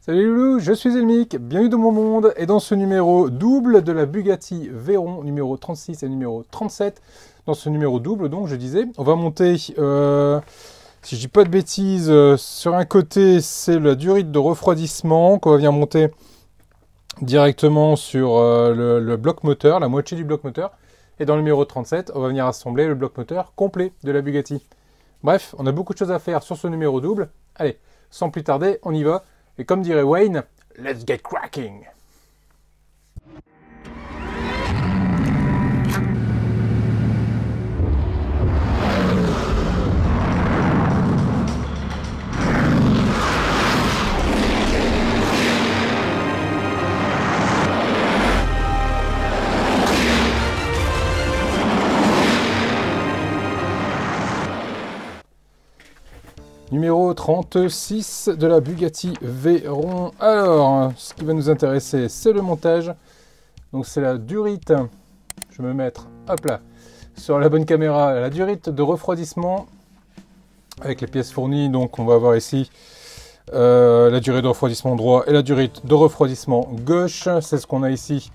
Salut Loulou, je suis Elmic, bienvenue dans mon monde et dans ce numéro double de la Bugatti Veyron numéro 36 et numéro 37. Dans ce numéro double, donc je disais, on va monter, si je dis pas de bêtises, sur un côté c'est la durite de refroidissement qu'on va venir monter directement sur le bloc moteur, la moitié du bloc moteur. Et dans le numéro 37, on va venir assembler le bloc moteur complet de la Bugatti. Bref, on a beaucoup de choses à faire sur ce numéro double. Allez, sans plus tarder, on y va. Et comme dirait Wayne, let's get cracking! Numéro 36 de la Bugatti Veyron. Alors, ce qui va nous intéresser, c'est le montage. Donc c'est la durite, je vais me mettre, hop là, sur la bonne caméra, la durite de refroidissement avec les pièces fournies. Donc on va avoir ici la durite de refroidissement droit et la durite de refroidissement gauche. C'est ce qu'on a ici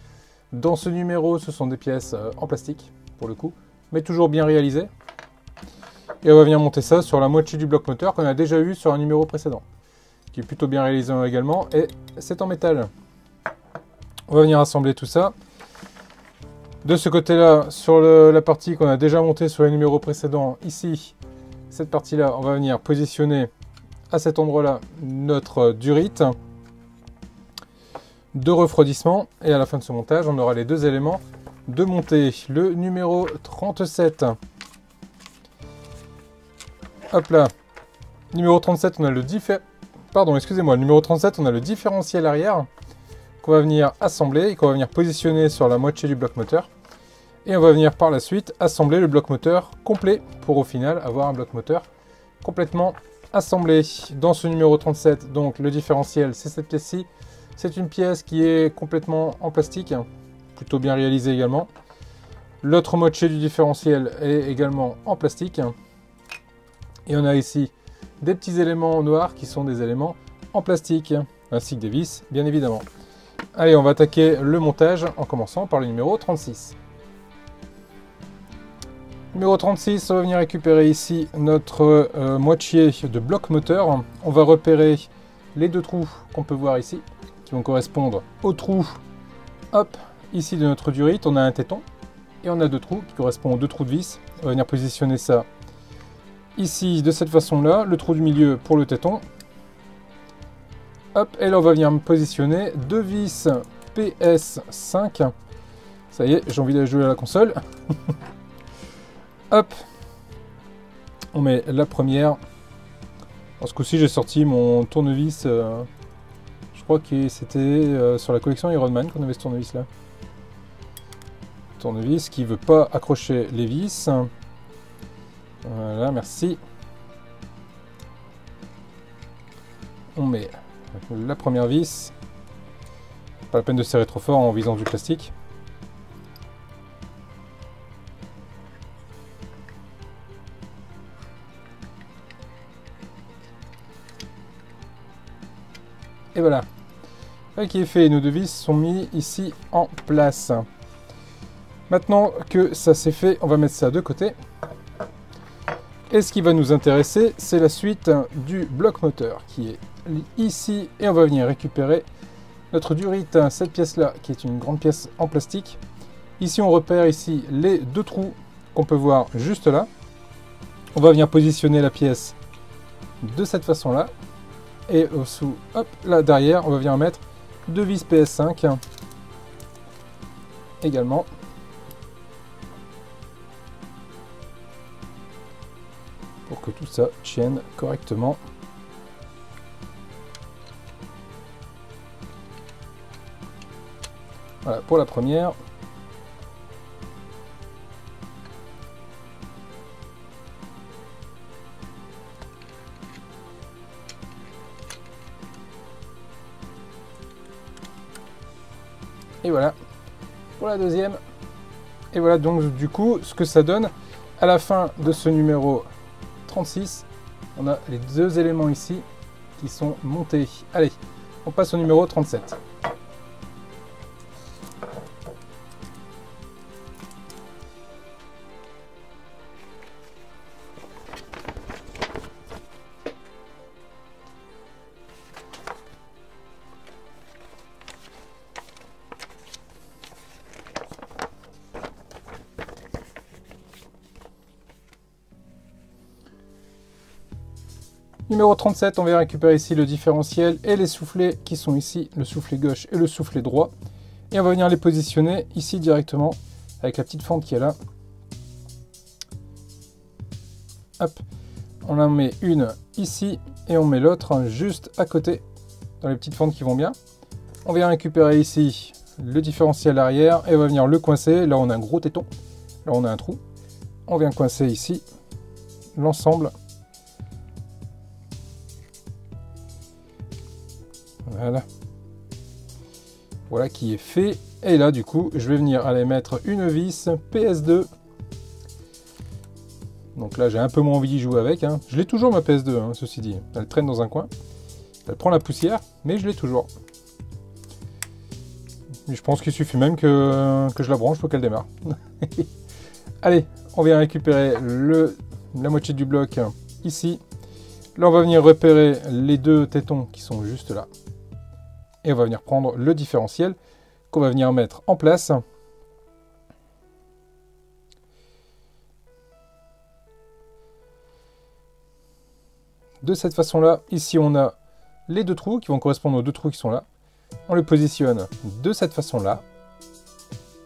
dans ce numéro. Ce sont des pièces en plastique pour le coup, mais toujours bien réalisées. Et on va venir monter ça sur la moitié du bloc moteur qu'on a déjà eu sur un numéro précédent, qui est plutôt bien réalisé également, et c'est en métal. On va venir assembler tout ça. De ce côté-là, sur la partie qu'on a déjà montée sur les numéros précédents, ici, cette partie-là, on va venir positionner à cet endroit-là notre durite de refroidissement. Et à la fin de ce montage, on aura les deux éléments de monter. Le numéro 37. Hop là, numéro 37, on a le numéro 37, on a le différentiel arrière qu'on va venir assembler et qu'on va venir positionner sur la moitié du bloc moteur. Et on va venir par la suite assembler le bloc moteur complet pour au final avoir un bloc moteur complètement assemblé. Dans ce numéro 37, donc le différentiel, c'est cette pièce-ci. C'est une pièce qui est complètement en plastique, plutôt bien réalisée également. L'autre moitié du différentiel est également en plastique. Et on a ici des petits éléments noirs qui sont des éléments en plastique, ainsi que des vis, bien évidemment. Allez, on va attaquer le montage en commençant par le numéro 36. Numéro 36, on va venir récupérer ici notre moitié de bloc moteur. On va repérer les deux trous qu'on peut voir ici, qui vont correspondre aux trous, hop, ici de notre durite. On a un téton et on a deux trous qui correspondent aux deux trous de vis. On va venir positionner ça ici de cette façon-là, le trou du milieu pour le téton. Hop, et là on va venir me positionner deux vis PS5. Ça y est, j'ai envie d'aller jouer à la console. Hop, on met la première. Alors, ce coup-ci j'ai sorti mon tournevis. Je crois que c'était sur la collection Iron Man qu'on avait ce tournevis là. Tournevis qui veut pas accrocher les vis. Voilà, merci. On met la première vis. Pas la peine de serrer trop fort en visant du plastique. Et voilà. Ce qui est fait, nos deux vis sont mis ici en place. Maintenant que ça c'est fait, on va mettre ça de côté. Et ce qui va nous intéresser, c'est la suite du bloc moteur qui est ici. Et on va venir récupérer notre durite, cette pièce-là, qui est une grande pièce en plastique. Ici, on repère ici les deux trous qu'on peut voir juste là. On va venir positionner la pièce de cette façon-là. Et au-dessous, hop, là derrière, on va venir mettre deux vis PS5 également. Pour que tout ça tienne correctement. Voilà pour la première. Et voilà pour la deuxième. Et voilà donc du coup ce que ça donne à la fin de ce numéro 36. On a les deux éléments ici qui sont montés. Allez, On passe au numéro 37. Numéro 37, on va récupérer ici le différentiel et les soufflets qui sont ici, le soufflet gauche et le soufflet droit. Et on va venir les positionner ici directement avec la petite fente qui est là. Hop, on en met une ici et on met l'autre juste à côté dans les petites fentes qui vont bien. On vient récupérer ici le différentiel arrière et on va venir le coincer. Là on a un gros téton, là on a un trou. On vient coincer ici l'ensemble. Voilà. Voilà qui est fait. Et là, du coup, je vais venir aller mettre une vis PS2. Donc là, j'ai un peu moins envie d'y jouer avec. Hein. Je l'ai toujours, ma PS2, hein, ceci dit. Elle traîne dans un coin. Elle prend la poussière, mais je l'ai toujours. Et je pense qu'il suffit même que je la branche pour qu'elle démarre. Allez, on vient récupérer la moitié du bloc ici. Là, on va venir repérer les deux tétons qui sont juste là. Et on va venir prendre le différentiel qu'on va venir mettre en place. De cette façon-là, ici on a les deux trous qui vont correspondre aux deux trous qui sont là. On les positionne de cette façon-là.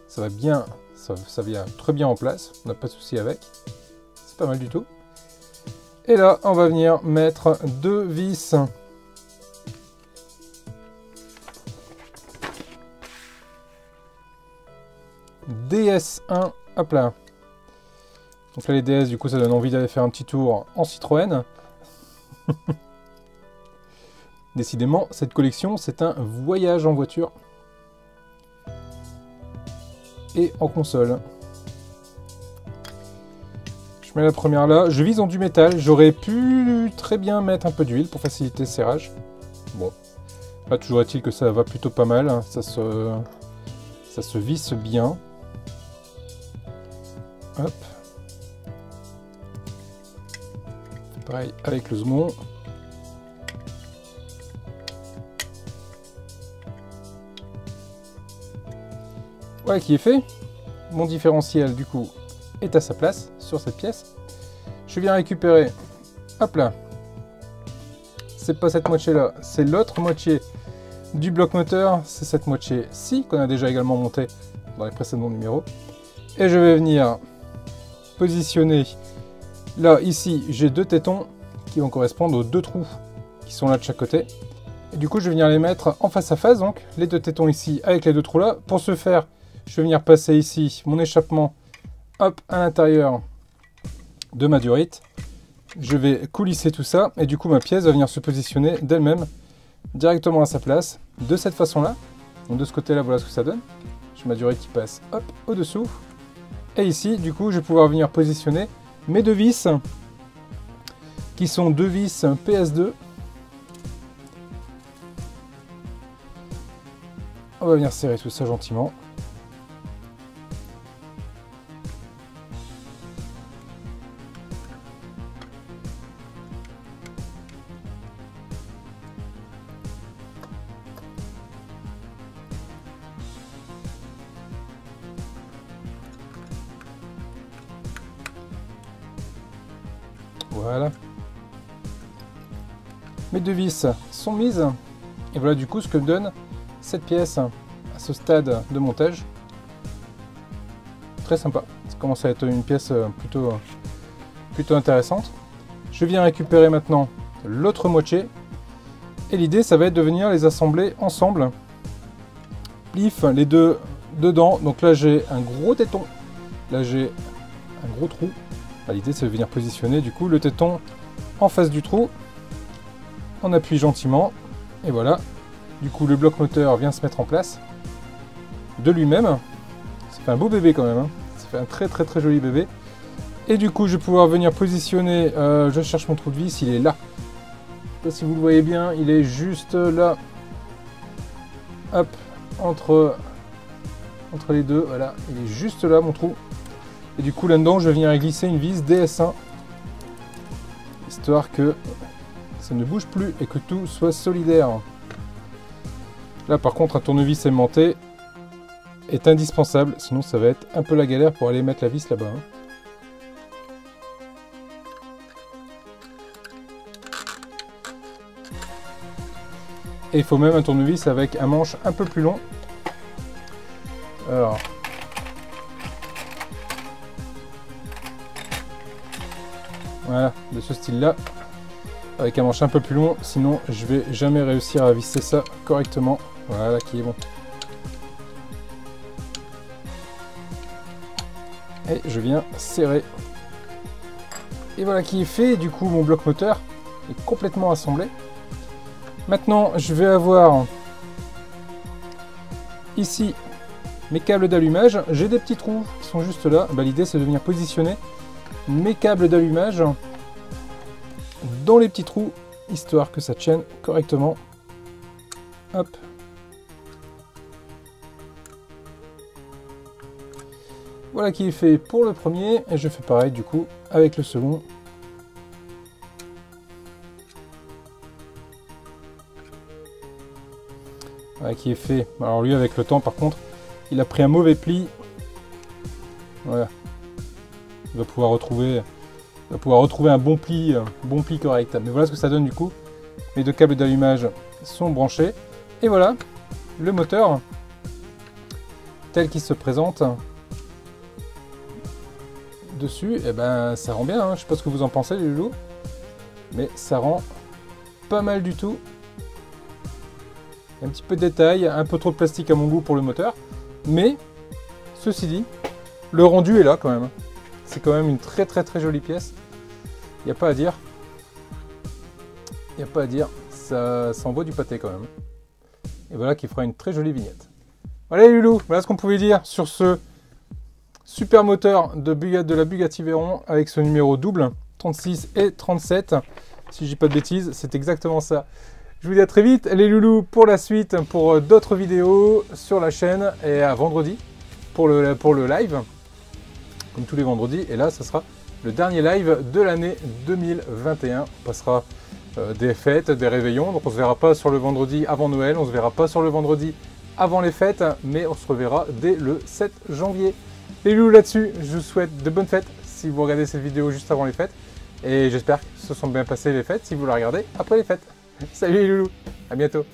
Ça va bien, ça vient très bien en place. On n'a pas de souci avec. C'est pas mal du tout. Et là, on va venir mettre deux vis. DS1, hop là. Donc là les DS, du coup ça donne envie d'aller faire un petit tour en Citroën. Décidément, cette collection c'est un voyage en voiture. Et en console. Je mets la première là, je vise en du métal, j'aurais pu très bien mettre un peu d'huile pour faciliter le serrage. Bon, là toujours est-il que ça va plutôt pas mal, hein. Ça se visse bien. Hop. Pareil avec le second. Voilà qui est fait. Mon différentiel du coup est à sa place sur cette pièce. Je viens récupérer, hop là. C'est pas cette moitié là, c'est l'autre moitié du bloc moteur. C'est cette moitié-ci qu'on a déjà également monté dans les précédents numéros. Et je vais venir positionner là, ici, j'ai deux tétons qui vont correspondre aux deux trous qui sont là de chaque côté. Et du coup, je vais venir les mettre en face à face, donc les deux tétons ici avec les deux trous là. Pour ce faire, je vais venir passer ici mon échappement, hop, à l'intérieur de ma durite. Je vais coulisser tout ça et du coup, ma pièce va venir se positionner d'elle-même directement à sa place de cette façon-là. Donc de ce côté-là, voilà ce que ça donne. J'ai ma durite qui passe, hop, au-dessous. Et ici, du coup, je vais pouvoir venir positionner mes deux vis, qui sont deux vis PS2. On va venir serrer tout ça gentiment. Voilà. Mes deux vis sont mises. Et voilà du coup ce que donne cette pièce à ce stade de montage. Très sympa. Ça commence à être une pièce plutôt intéressante. Je viens récupérer maintenant l'autre moitié. Et l'idée, ça va être de venir les assembler ensemble. Plif, les deux dedans. Donc là, j'ai un gros téton. Là, j'ai un gros trou. L'idée, c'est de venir positionner du coup le téton en face du trou. On appuie gentiment. Et voilà. Du coup, le bloc moteur vient se mettre en place de lui-même. Ça fait un beau bébé quand même. Hein. Ça fait un très joli bébé. Et du coup, je vais pouvoir venir positionner. Je cherche mon trou de vis, il est là. Je sais pas si vous le voyez bien, il est juste là. hop, entre les deux, voilà, il est juste là mon trou. Et du coup là-dedans je vais venir glisser une vis DS1, histoire que ça ne bouge plus et que tout soit solidaire. Là par contre un tournevis aimanté est indispensable, sinon ça va être un peu la galère pour aller mettre la vis là-bas. Et il faut même un tournevis avec un manche un peu plus long. Alors, voilà, de ce style-là, avec un manche un peu plus long, sinon je vais jamais réussir à visser ça correctement. Voilà qui est bon. Et je viens serrer. Et voilà qui est fait, du coup mon bloc moteur est complètement assemblé. Maintenant je vais avoir ici mes câbles d'allumage. J'ai des petits trous qui sont juste là. Bah, l'idée c'est de venir positionner mes câbles d'allumage dans les petits trous, histoire que ça tienne correctement. Hop. Voilà qui est fait pour le premier, et je fais pareil du coup avec le second. Voilà qui est fait. Alors lui avec le temps par contre, il a pris un mauvais pli. Voilà. Il va pouvoir retrouver un bon pli correct. Mais voilà ce que ça donne du coup. Les deux câbles d'allumage sont branchés. Et voilà, le moteur tel qu'il se présente dessus. Et ben ça rend bien, hein. Je sais pas ce que vous en pensez les loulous, mais ça rend pas mal du tout. Un petit peu de détail, un peu trop de plastique à mon goût pour le moteur. Mais, ceci dit, le rendu est là quand même. C'est quand même une très jolie pièce. Il n'y a pas à dire. Il n'y a pas à dire. Ça envoie du pâté quand même. Et voilà qui fera une très jolie vignette. Voilà les loulous, voilà ce qu'on pouvait dire sur ce super moteur de la Bugatti Veyron avec ce numéro double, 36 et 37. Si je dis pas de bêtises, c'est exactement ça. Je vous dis à très vite les loulous pour la suite, pour d'autres vidéos sur la chaîne, et à vendredi pour le live, comme tous les vendredis. Et là, ça sera le dernier live de l'année 2021. On passera des fêtes, des réveillons, donc on se verra pas sur le vendredi avant Noël, on se verra pas sur le vendredi avant les fêtes, mais on se reverra dès le 7 janvier. Les loulous là-dessus, je vous souhaite de bonnes fêtes si vous regardez cette vidéo juste avant les fêtes, et j'espère que se sont bien passées les fêtes si vous la regardez après les fêtes. Salut les loulous, à bientôt.